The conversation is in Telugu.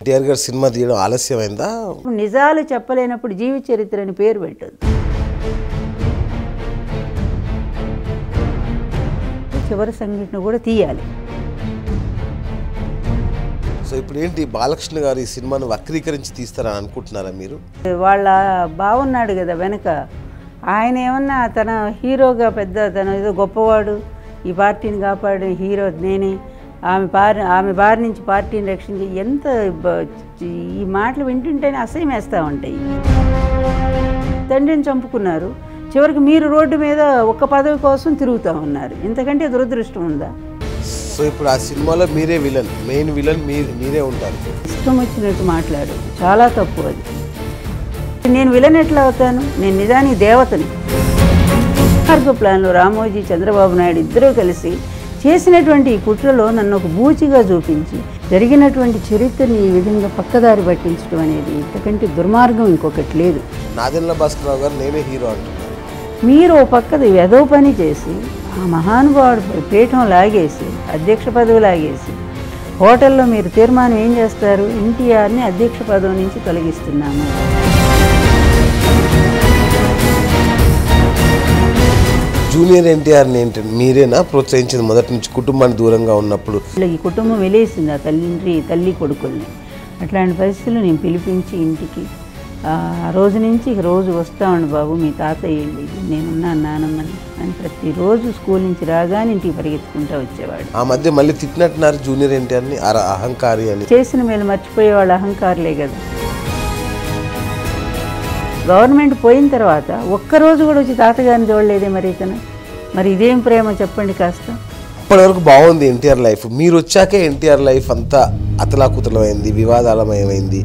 ఎన్టీఆర్ గారి సినిమా తీయడం ఆలస్యమైందా? నిజాలు చెప్పలేనప్పుడు జీవిత చరిత్ర అని పేరు పెట్టొద్దు. చివరి సంఘటన కూడా తీయాలి. సో ఇప్పుడు ఏంటి బాలకృష్ణ గారు ఈ సినిమాను వక్రీకరించి తీస్తారని అనుకుంటున్నారా మీరు? వాళ్ళ బాగున్నాడు కదా వెనక, ఆయన ఏమన్నా తన హీరోగా పెద్ద తన ఏదో గొప్పవాడు, ఈ పార్టీని కాపాడే హీరో నేనే, ఆమె బారి నుంచి పార్టీని రక్షించి, ఎంత ఈ మాటలు వింటుంటేనే అసహ్యం వేస్తూ ఉంటాయి. తండ్రిని చంపుకున్నారు, చివరికి మీరు రోడ్డు మీద ఒక్క పదవి కోసం తిరుగుతూ ఉన్నారు. ఇంతకంటే దురదృష్టం ఉందా? సో ఇప్పుడు ఆ సినిమాలో మీరే విలన్, మెయిన్ విలన్ మీరే ఉంటారు. ఇష్టం వచ్చినట్టు మాట్లాడు, చాలా తప్పు అది. నేను విలన్ ఎట్లా అవుతాను? నేను నిజానికి దేవతని. మార్గ ప్లాన్లో రామోజీ, చంద్రబాబు నాయుడు ఇద్దరూ కలిసి చేసినటువంటి ఈ కుట్రలో నన్ను ఒక బూచిగా చూపించి జరిగినటువంటి చరిత్రని ఈ విధంగా పక్కదారి పట్టించడం అనేది ఇంతకంటే దుర్మార్గం ఇంకొకటి లేదు. నాదెండ్ల భాస్కరరావు గారు నేనే హీరో అంటున్నారు. మీరు ఓ పక్కది ఏదో పని చేసి ఆ మహానుభావుడు పీఠం లాగేసి, అధ్యక్ష పదవి లాగేసి, హోటల్లో మీరు తీర్మానం ఏం చేస్తారు? ఎన్టీఆర్ని అధ్యక్ష పదవి నుంచి తొలగిస్తున్నాము. జూనియర్ ఎన్టీఆర్ని ఏంటంటే మీరేనా ప్రోత్సహించింది మొదటి నుంచి కుటుంబానికి దూరంగా ఉన్నప్పుడు? ఈ కుటుంబం వెలేసింది ఆ తల్లి కొడుకుల్ని. అట్లాంటి పరిస్థితులు నేను పిలిపించి ఇంటికి ఆ రోజు నుంచి రోజు వస్తామండి బాబు, మీ తాతయ్య వెళ్ళి నేనున్నాను నానమ్మని అని ప్రతిరోజు స్కూల్ నుంచి రాగానే ఇంటికి పరిగెత్తుకుంటూ వచ్చేవాడు. ఆ మధ్య మళ్ళీ తిట్టినట్టున్నారు జూనియర్ ఎన్టీఆర్ని అహంకారి అని. చేసిన మేలు మర్చిపోయేవాళ్ళు అహంకారులే కదా. గవర్నమెంట్ పోయిన తర్వాత ఒక్కరోజు కూడా వచ్చి తాతగారిని చూడలేదే మరి ఇతను. మరి ఇదేం ప్రేమ చెప్పండి కాస్త. అప్పటి వరకు బాగుంది ఎన్టీఆర్ లైఫ్, మీరు వచ్చాకే ఎన్టీఆర్ లైఫ్ అంతా అతలాకుతలమైంది, వివాదాలమయమైంది.